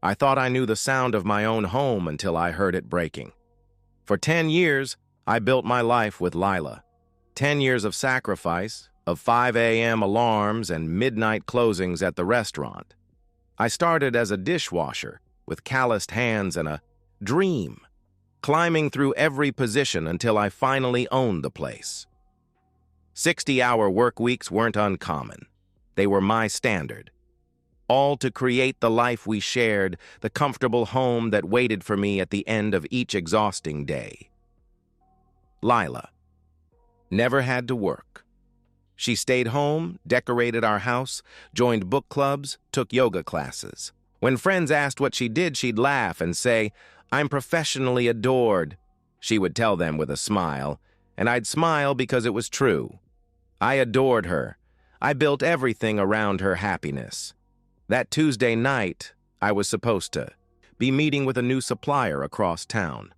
I thought I knew the sound of my own home until I heard it breaking. For 10 years, I built my life with Lila. 10 years of sacrifice, of 5 a.m. alarms and midnight closings at the restaurant. I started as a dishwasher, with calloused hands and a dream, climbing through every position until I finally owned the place. 60-hour work weeks weren't uncommon. They were my standard. All to create the life we shared, the comfortable home that waited for me at the end of each exhausting day. Lila never had to work. She stayed home, decorated our house, joined book clubs, took yoga classes. When friends asked what she did, she'd laugh and say, "I'm professionally adored." She would tell them with a smile, and I'd smile because it was true. I adored her. I built everything around her happiness. That Tuesday night, I was supposed to be meeting with a new supplier across town.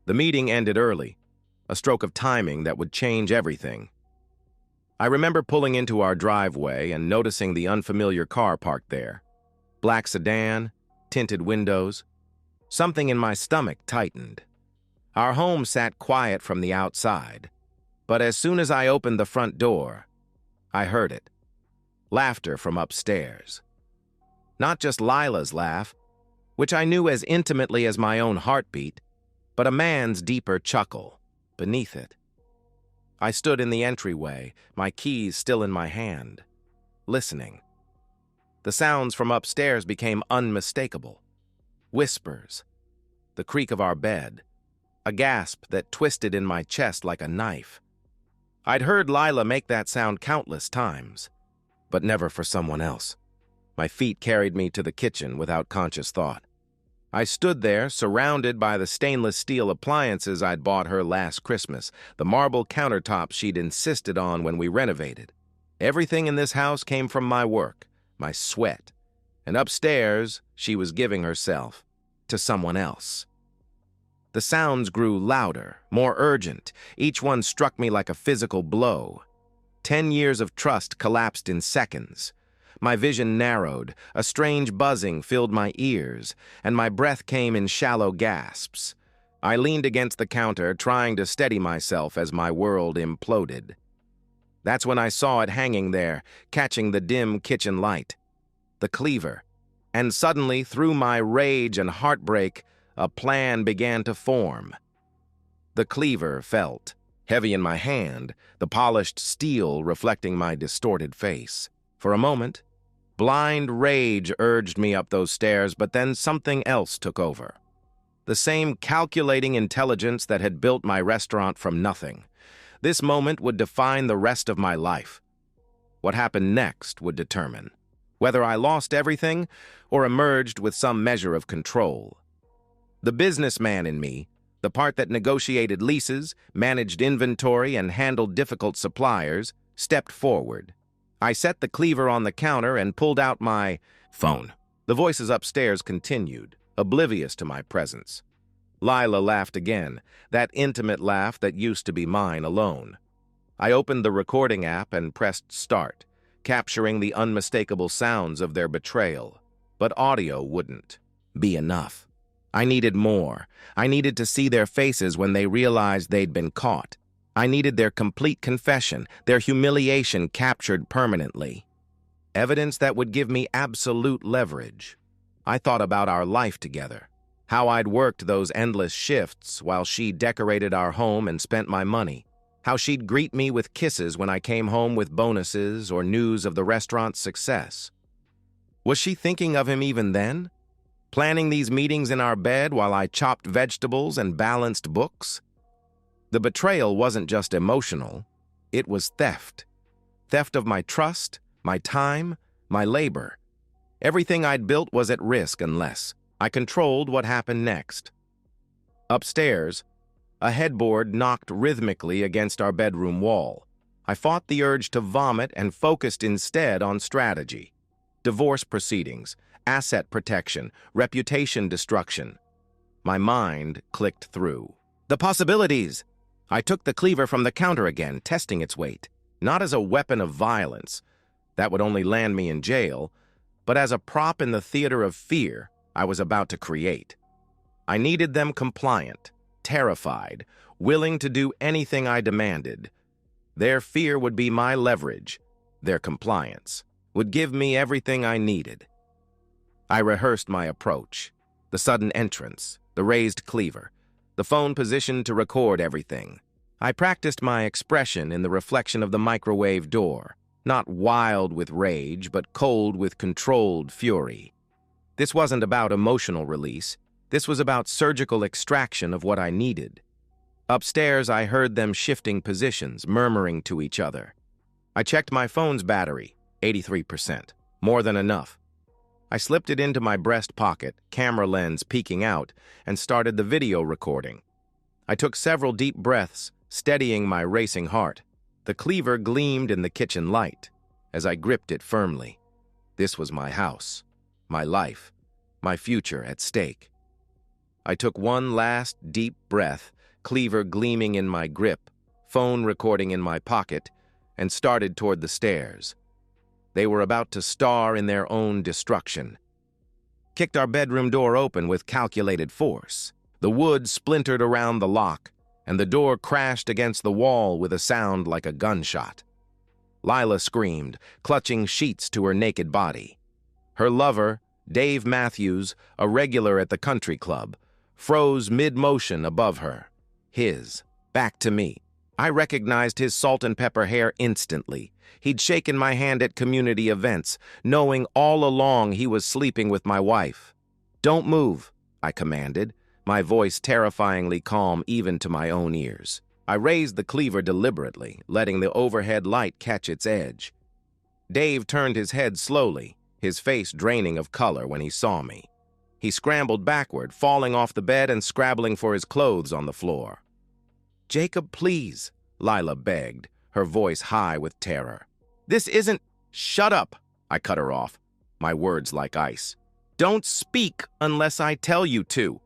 The meeting ended early, a stroke of timing that would change everything. I remember pulling into our driveway and noticing the unfamiliar car parked there. Black sedan, tinted windows. Something in my stomach tightened. Our home sat quiet from the outside, but as soon as I opened the front door, I heard it. Laughter from upstairs. Not just Lila's laugh, which I knew as intimately as my own heartbeat, but a man's deeper chuckle beneath it. I stood in the entryway, my keys still in my hand, listening. The sounds from upstairs became unmistakable. Whispers, the creak of our bed, a gasp that twisted in my chest like a knife. I'd heard Lila make that sound countless times, but never for someone else. My feet carried me to the kitchen without conscious thought. I stood there, surrounded by the stainless steel appliances I'd bought her last Christmas, the marble countertops she'd insisted on when we renovated. Everything in this house came from my work, my sweat, and upstairs she was giving herself to someone else. The sounds grew louder, more urgent. Each one struck me like a physical blow. 10 years of trust collapsed in seconds. My vision narrowed, a strange buzzing filled my ears, and my breath came in shallow gasps. I leaned against the counter, trying to steady myself as my world imploded. That's when I saw it hanging there, catching the dim kitchen light. The cleaver. And suddenly, through my rage and heartbreak, a plan began to form. The cleaver felt heavy in my hand, the polished steel reflecting my distorted face. For a moment, blind rage urged me up those stairs, but then something else took over. The same calculating intelligence that had built my restaurant from nothing. This moment would define the rest of my life. What happened next would determine whether I lost everything or emerged with some measure of control. The businessman in me, the part that negotiated leases, managed inventory, and handled difficult suppliers, stepped forward. I set the cleaver on the counter and pulled out my phone. The voices upstairs continued, oblivious to my presence. Lila laughed again, that intimate laugh that used to be mine alone. I opened the recording app and pressed start, capturing the unmistakable sounds of their betrayal. But audio wouldn't be enough. I needed more. I needed to see their faces when they realized they'd been caught. I needed their complete confession, their humiliation captured permanently. Evidence that would give me absolute leverage. I thought about our life together, how I'd worked those endless shifts while she decorated our home and spent my money, how she'd greet me with kisses when I came home with bonuses or news of the restaurant's success. Was she thinking of him even then? Planning these meetings in our bed while I chopped vegetables and balanced books? The betrayal wasn't just emotional, it was theft. Theft of my trust, my time, my labor. Everything I'd built was at risk unless I controlled what happened next. Upstairs, a headboard knocked rhythmically against our bedroom wall. I fought the urge to vomit and focused instead on strategy. Divorce proceedings, asset protection, reputation destruction. My mind clicked through. The possibilities! I took the cleaver from the counter again, testing its weight. Not as a weapon of violence, that would only land me in jail, but as a prop in the theater of fear. I was about to create. I needed them compliant, terrified, willing to do anything I demanded. Their fear would be my leverage. Their compliance would give me everything I needed. I rehearsed my approach, the sudden entrance, the raised cleaver, the phone positioned to record everything. I practiced my expression in the reflection of the microwave door, not wild with rage, but cold with controlled fury. This wasn't about emotional release. This was about surgical extraction of what I needed. Upstairs, I heard them shifting positions, murmuring to each other. I checked my phone's battery, 83%, more than enough. I slipped it into my breast pocket, camera lens peeking out, and started the video recording. I took several deep breaths, steadying my racing heart. The cleaver gleamed in the kitchen light as I gripped it firmly. This was my house, my life, my future at stake. I took one last deep breath, cleaver gleaming in my grip, phone recording in my pocket, and started toward the stairs. They were about to star in their own destruction. Kicked our bedroom door open with calculated force. The wood splintered around the lock, and the door crashed against the wall with a sound like a gunshot. Lila screamed, clutching sheets to her naked body. Her lover, Dave Matthews, a regular at the country club, froze mid-motion above her. His back to me. I recognized his salt and pepper hair instantly. He'd shaken my hand at community events, knowing all along he was sleeping with my wife. "Don't move," I commanded, my voice terrifyingly calm even to my own ears. I raised the cleaver deliberately, letting the overhead light catch its edge. Dave turned his head slowly, his face draining of color when he saw me. He scrambled backward, falling off the bed and scrabbling for his clothes on the floor. "Jacob, please," Lila begged, her voice high with terror. "This isn't—" "Shut up," I cut her off, my words like ice. "Don't speak unless I tell you to."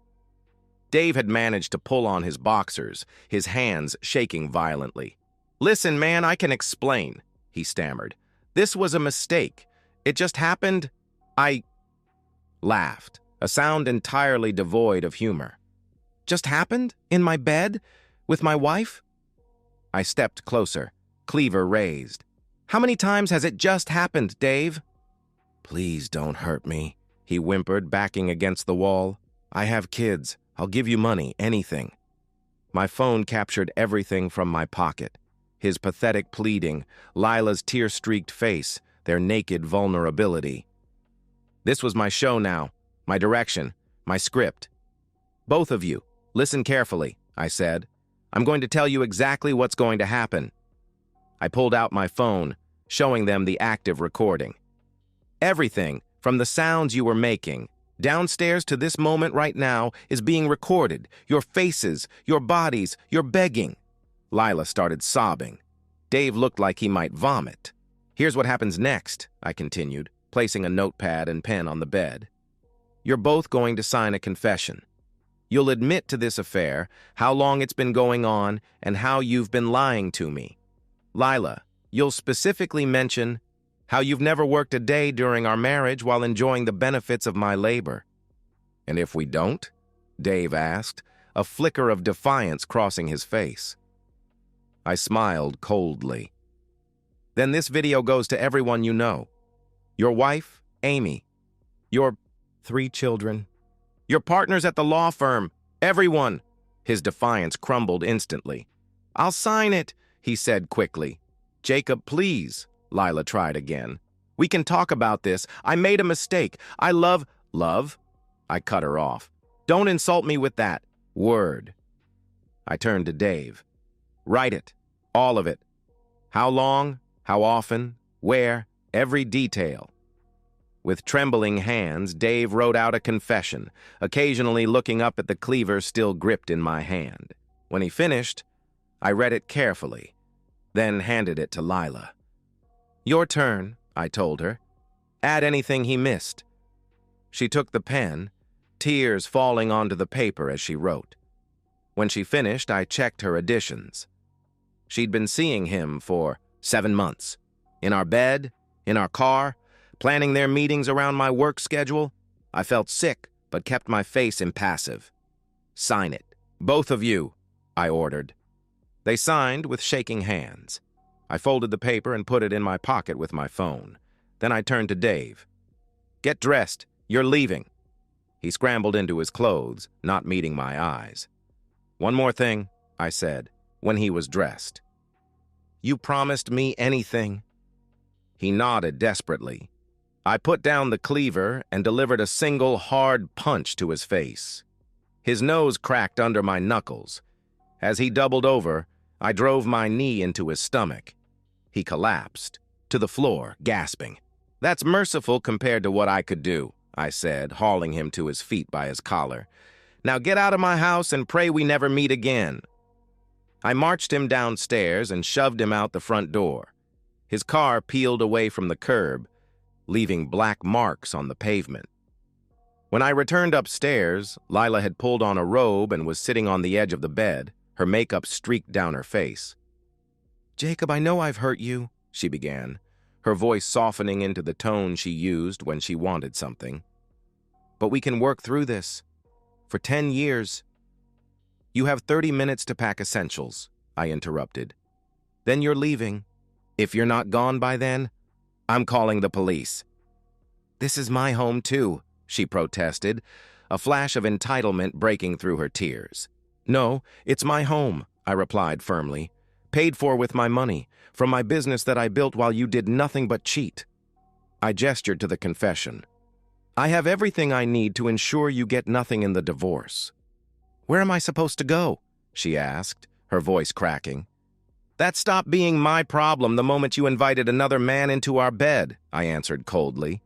Dave had managed to pull on his boxers, his hands shaking violently. "Listen, man, I can explain," he stammered. "This was a mistake. It just happened." I laughed, a sound entirely devoid of humor. "Just happened? In my bed? With my wife?" I stepped closer, cleaver raised. "How many times has it just happened, Dave?" "Please don't hurt me," he whimpered, backing against the wall. "I have kids. I'll give you money, anything." My phone captured everything from my pocket. His pathetic pleading, Lila's tear-streaked face, their naked vulnerability. This was my show now, my direction, my script. "Both of you, listen carefully," I said. "I'm going to tell you exactly what's going to happen." I pulled out my phone, showing them the active recording. "Everything, from the sounds you were making, downstairs to this moment right now, is being recorded. Your faces, your bodies, your begging." Lila started sobbing. Dave looked like he might vomit. "Here's what happens next," I continued, placing a notepad and pen on the bed. "You're both going to sign a confession. You'll admit to this affair, how long it's been going on, and how you've been lying to me. Lila, you'll specifically mention how you've never worked a day during our marriage while enjoying the benefits of my labor." "And if we don't?" Dave asked, a flicker of defiance crossing his face. I smiled coldly. "Then this video goes to everyone you know. Your wife, Amy. Your 3 children. Your partners at the law firm. Everyone." His defiance crumbled instantly. "I'll sign it," he said quickly. "Jacob, please," Lila tried again. "We can talk about this. I made a mistake. I love—" "Love?" I cut her off. "Don't insult me with that word." I turned to Dave. "Write it. All of it. How long, how often, where, every detail." With trembling hands, Dave wrote out a confession, occasionally looking up at the cleaver still gripped in my hand. When he finished, I read it carefully, then handed it to Lila. "Your turn," I told her. "Add anything he missed." She took the pen, tears falling onto the paper as she wrote. When she finished, I checked her additions. She'd been seeing him for 7 months. In our bed, in our car, planning their meetings around my work schedule. I felt sick, but kept my face impassive. "Sign it. Both of you," I ordered. They signed with shaking hands. I folded the paper and put it in my pocket with my phone. Then I turned to Dave. "Get dressed. You're leaving." He scrambled into his clothes, not meeting my eyes. "One more thing," I said, when he was dressed. "You promised me anything?" He nodded desperately. I put down the cleaver and delivered a single hard punch to his face. His nose cracked under my knuckles. As he doubled over, I drove my knee into his stomach. He collapsed to the floor, gasping. "That's merciful compared to what I could do," I said, hauling him to his feet by his collar. "Now get out of my house and pray we never meet again." I marched him downstairs and shoved him out the front door. His car peeled away from the curb, leaving black marks on the pavement. When I returned upstairs, Lila had pulled on a robe and was sitting on the edge of the bed, her makeup streaked down her face. "Jacob, I know I've hurt you," she began, her voice softening into the tone she used when she wanted something. "But we can work through this. For 10 years. You have 30 minutes to pack essentials," I interrupted. "Then you're leaving. If you're not gone by then, I'm calling the police." "This is my home too," she protested, a flash of entitlement breaking through her tears. "No, it's my home," I replied firmly. "Paid for with my money, from my business that I built while you did nothing but cheat." I gestured to the confession. "I have everything I need to ensure you get nothing in the divorce." "Where am I supposed to go?" she asked, her voice cracking. "That stopped being my problem the moment you invited another man into our bed," I answered coldly.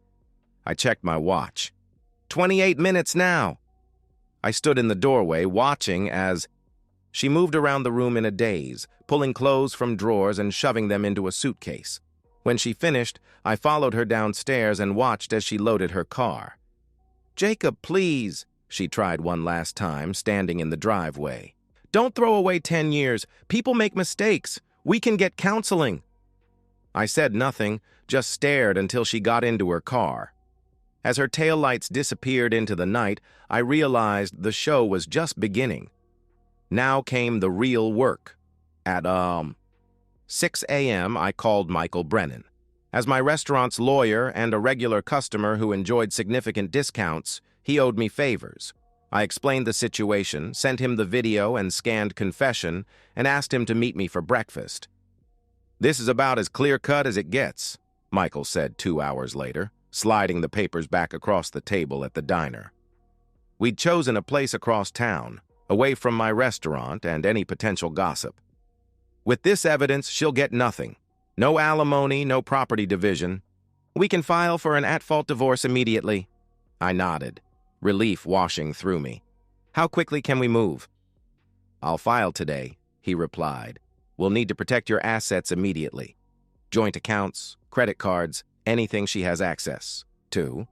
I checked my watch. 28 minutes now. I stood in the doorway, watching as she moved around the room in a daze, pulling clothes from drawers and shoving them into a suitcase. When she finished, I followed her downstairs and watched as she loaded her car. "Jacob, please," she tried one last time, standing in the driveway. "Don't throw away 10 years. People make mistakes. We can get counseling." I said nothing, just stared until she got into her car. As her taillights disappeared into the night, I realized the show was just beginning. Now came the real work. At 6 a.m., I called Michael Brennan. As my restaurant's lawyer and a regular customer who enjoyed significant discounts, he owed me favors. I explained the situation, sent him the video and scanned confession, and asked him to meet me for breakfast. "This is about as clear-cut as it gets," Michael said 2 hours later, sliding the papers back across the table at the diner. We'd chosen a place across town, away from my restaurant and any potential gossip. "With this evidence, she'll get nothing. No alimony, no property division. We can file for an at-fault divorce immediately." I nodded, relief washing through me. "How quickly can we move?" "I'll file today," he replied. "We'll need to protect your assets immediately. Joint accounts, credit cards, anything she has access to."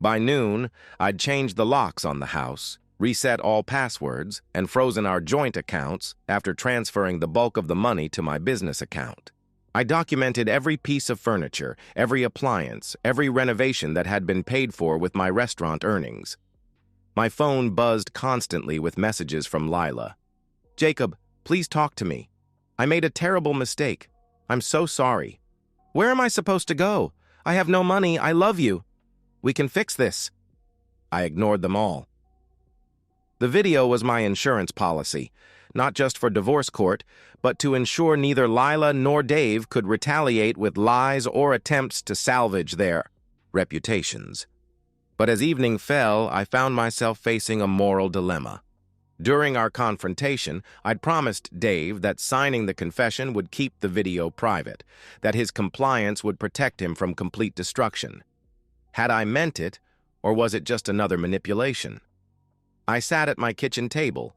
By noon, I'd changed the locks on the house, reset all passwords, and frozen our joint accounts after transferring the bulk of the money to my business account. I documented every piece of furniture, every appliance, every renovation that had been paid for with my restaurant earnings. My phone buzzed constantly with messages from Lila. "Jacob, please talk to me. I made a terrible mistake. I'm so sorry. Where am I supposed to go? I have no money. I love you. We can fix this." I ignored them all. The video was my insurance policy, not just for divorce court, but to ensure neither Lila nor Dave could retaliate with lies or attempts to salvage their reputations. But as evening fell, I found myself facing a moral dilemma. During our confrontation, I'd promised Dave that signing the confession would keep the video private, that his compliance would protect him from complete destruction. Had I meant it, or was it just another manipulation? I sat at my kitchen table,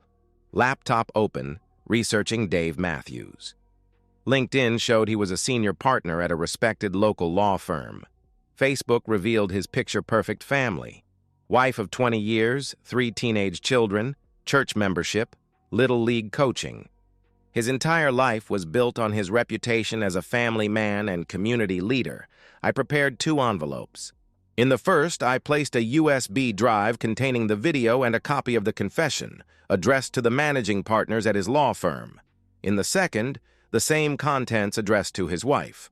laptop open, researching Dave Matthews. LinkedIn showed he was a senior partner at a respected local law firm. Facebook revealed his picture-perfect family. Wife of 20 years, 3 teenage children, church membership, Little League coaching. His entire life was built on his reputation as a family man and community leader. I prepared 2 envelopes. In the first, I placed a USB drive containing the video and a copy of the confession, addressed to the managing partners at his law firm. In the second, the same contents addressed to his wife.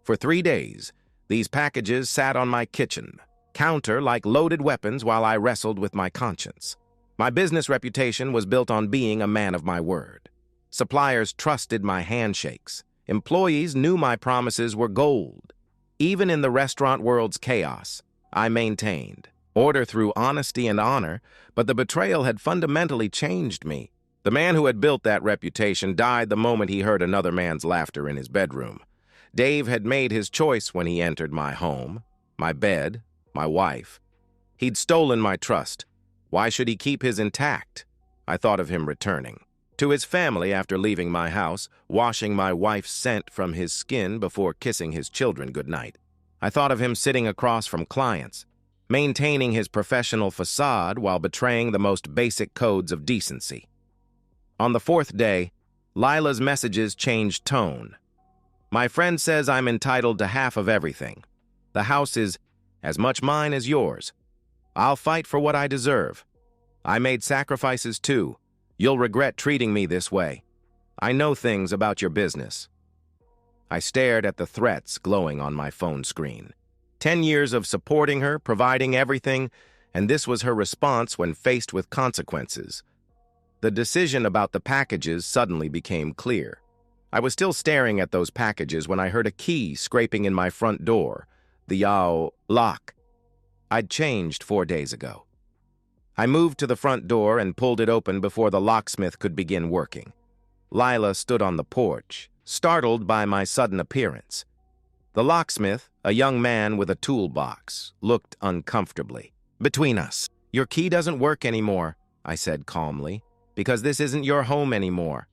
For 3 days, these packages sat on my kitchen counter like loaded weapons while I wrestled with my conscience. My business reputation was built on being a man of my word. Suppliers trusted my handshakes. Employees knew my promises were gold. Even in the restaurant world's chaos, I maintained order through honesty and honor, but the betrayal had fundamentally changed me. The man who had built that reputation died the moment he heard another man's laughter in his bedroom. Dave had made his choice when he entered my home, my bed, my wife. He'd stolen my trust. Why should he keep his intact? I thought of him returning to his family after leaving my house, washing my wife's scent from his skin before kissing his children goodnight. I thought of him sitting across from clients, maintaining his professional facade while betraying the most basic codes of decency. On the 4th day, Lila's messages changed tone. My friend says I'm entitled to half of everything. The house is as much mine as yours. I'll fight for what I deserve. I made sacrifices too. You'll regret treating me this way. I know things about your business. I stared at the threats glowing on my phone screen. 10 years of supporting her, providing everything, and this was her response when faced with consequences. The decision about the packages suddenly became clear. I was still staring at those packages when I heard a key scraping in my front door. The lock. I'd changed 4 days ago. I moved to the front door and pulled it open before the locksmith could begin working. Lila stood on the porch, startled by my sudden appearance. The locksmith, a young man with a toolbox, looked uncomfortably. "Between us, your key doesn't work anymore," I said calmly, "because this isn't your home anymore."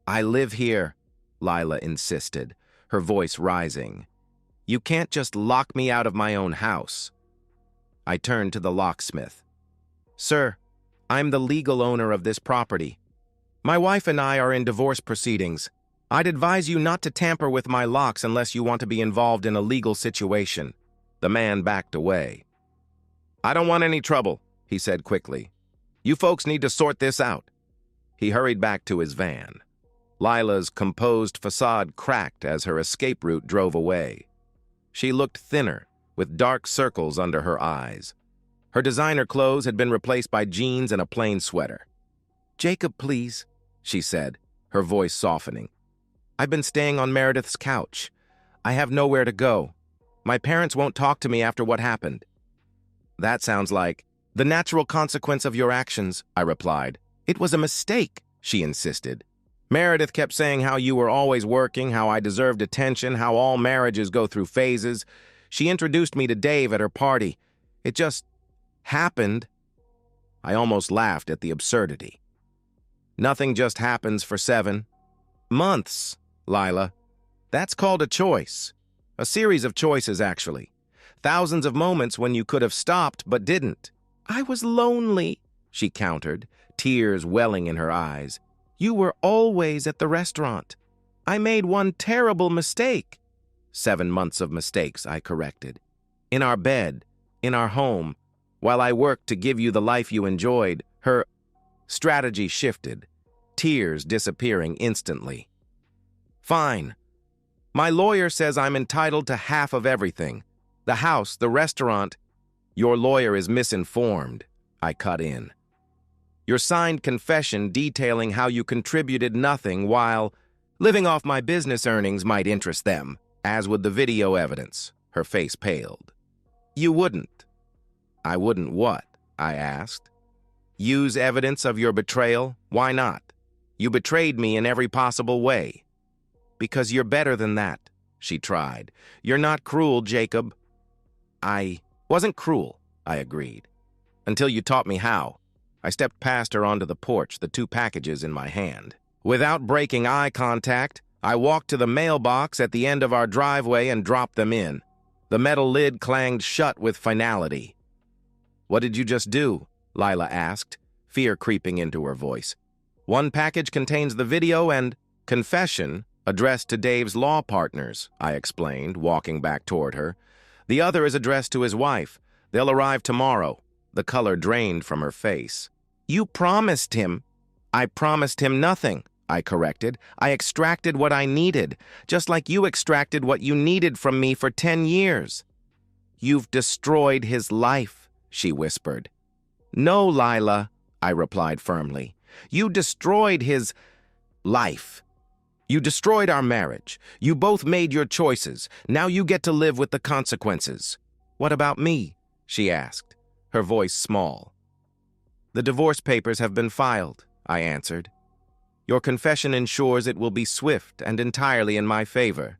"I live here," Lila insisted, her voice rising. "You can't just lock me out of my own house." I turned to the locksmith. "Sir, I'm the legal owner of this property. My wife and I are in divorce proceedings. I'd advise you not to tamper with my locks unless you want to be involved in a legal situation." The man backed away. "I don't want any trouble," he said quickly. "You folks need to sort this out." He hurried back to his van. Lila's composed facade cracked as her escape route drove away. She looked thinner, with dark circles under her eyes. Her designer clothes had been replaced by jeans and a plain sweater. "Jacob, please," she said, her voice softening. "I've been staying on Meredith's couch. I have nowhere to go. My parents won't talk to me after what happened." "That sounds like the natural consequence of your actions," I replied. "It was a mistake," she insisted. "Meredith kept saying how you were always working, how I deserved attention, how all marriages go through phases. She introduced me to Dave at her party. It just happened." I almost laughed at the absurdity. "Nothing just happens for 7 months, Lila. That's called a choice. A series of choices, actually. Thousands of moments when you could have stopped but didn't." "I was lonely," she countered, tears welling in her eyes. "You were always at the restaurant. I made one terrible mistake." 7 months of mistakes, I corrected. "In our bed, in our home, while I worked to give you the life you enjoyed." Her strategy shifted, tears disappearing instantly. "Fine. My lawyer says I'm entitled to half of everything. The house, the restaurant." "Your lawyer is misinformed," I cut in. "Your signed confession detailing how you contributed nothing while living off my business earnings might interest them, as would the video evidence." Her face paled. "You wouldn't." "I wouldn't what?" I asked. "Use evidence of your betrayal? Why not? You betrayed me in every possible way." "Because you're better than that," she tried. "You're not cruel, Jacob." "I wasn't cruel," I agreed. "Until you taught me how." I stepped past her onto the porch, the 2 packages in my hand. Without breaking eye contact, I walked to the mailbox at the end of our driveway and dropped them in. The metal lid clanged shut with finality. "What did you just do?" Lila asked, fear creeping into her voice. "One package contains the video and confession addressed to Dave's law partners," I explained, walking back toward her. The other is addressed to his wife. They'll arrive tomorrow." The color drained from her face. "You promised him." "I promised him nothing," I corrected. "I extracted what I needed, just like you extracted what you needed from me for 10 years. "You've destroyed his life," she whispered. "No, Lila," I replied firmly. "You destroyed his life. You destroyed our marriage. You both made your choices. Now you get to live with the consequences." "What about me?" she asked, her voice small. "The divorce papers have been filed," I answered. "Your confession ensures it will be swift and entirely in my favor.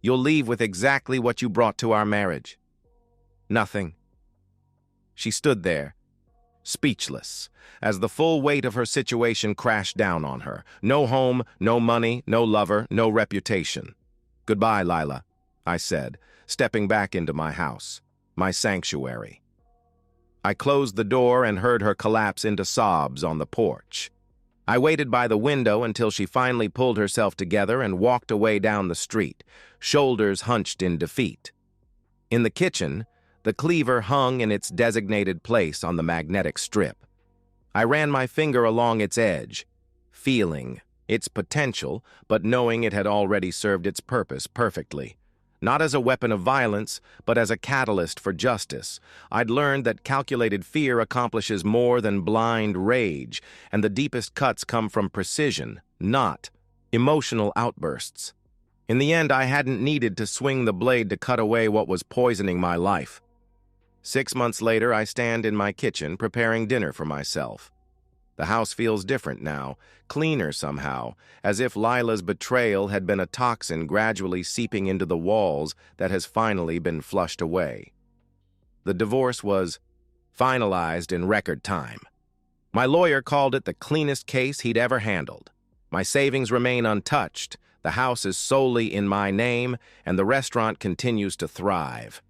You'll leave with exactly what you brought to our marriage." "Nothing." She stood there, speechless, as the full weight of her situation crashed down on her. No home, no money, no lover, no reputation. "Goodbye, Lila," I said, stepping back into my house, my sanctuary. I closed the door and heard her collapse into sobs on the porch. I waited by the window until she finally pulled herself together and walked away down the street, shoulders hunched in defeat. In the kitchen, the cleaver hung in its designated place on the magnetic strip. I ran my finger along its edge, feeling its potential, but knowing it had already served its purpose perfectly. Not as a weapon of violence, but as a catalyst for justice. I'd learned that calculated fear accomplishes more than blind rage, and the deepest cuts come from precision, not emotional outbursts. In the end, I hadn't needed to swing the blade to cut away what was poisoning my life. 6 months later, I stand in my kitchen preparing dinner for myself. The house feels different now, cleaner somehow, as if Lila's betrayal had been a toxin gradually seeping into the walls that has finally been flushed away. The divorce was finalized in record time. My lawyer called it the cleanest case he'd ever handled. My savings remain untouched, the house is solely in my name, and the restaurant continues to thrive.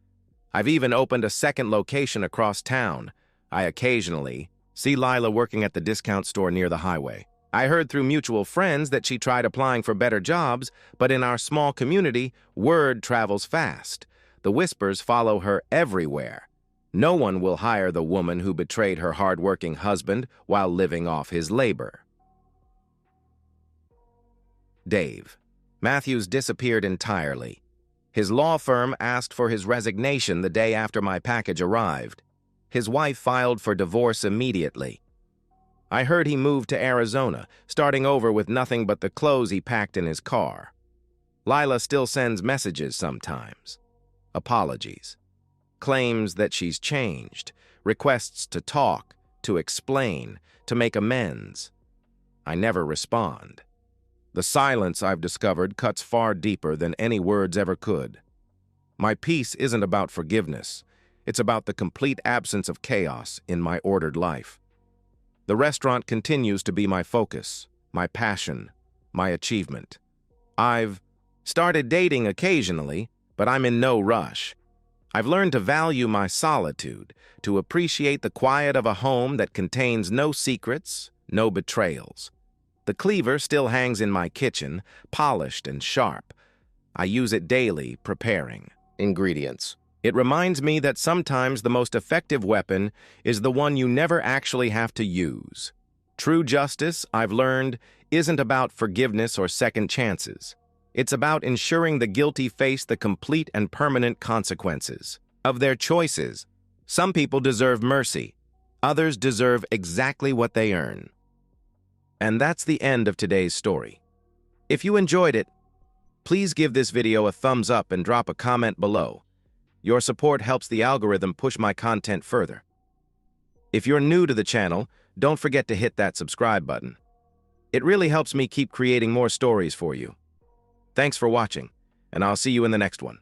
I've even opened a second location across town. I occasionally see Lila working at the discount store near the highway. I heard through mutual friends that she tried applying for better jobs, but in our small community, word travels fast. The whispers follow her everywhere. No one will hire the woman who betrayed her hard-working husband while living off his labor. Dave. Matthews disappeared entirely. His law firm asked for his resignation the day after my package arrived. His wife filed for divorce immediately. I heard he moved to Arizona, starting over with nothing but the clothes he packed in his car. Lila still sends messages sometimes. Apologies. Claims that she's changed. Requests to talk, to explain, to make amends. I never respond. The silence, I've discovered, cuts far deeper than any words ever could. My peace isn't about forgiveness. It's about the complete absence of chaos in my ordered life. The restaurant continues to be my focus, my passion, my achievement. I've started dating occasionally, but I'm in no rush. I've learned to value my solitude, to appreciate the quiet of a home that contains no secrets, no betrayals. The cleaver still hangs in my kitchen, polished and sharp. I use it daily, preparing ingredients. It reminds me that sometimes the most effective weapon is the one you never actually have to use. True justice, I've learned, isn't about forgiveness or second chances. It's about ensuring the guilty face the complete and permanent consequences of their choices. Some people deserve mercy. Others deserve exactly what they earn. And that's the end of today's story. If you enjoyed it, please give this video a thumbs up and drop a comment below. Your support helps the algorithm push my content further. If you're new to the channel, don't forget to hit that subscribe button. It really helps me keep creating more stories for you. Thanks for watching, and I'll see you in the next one.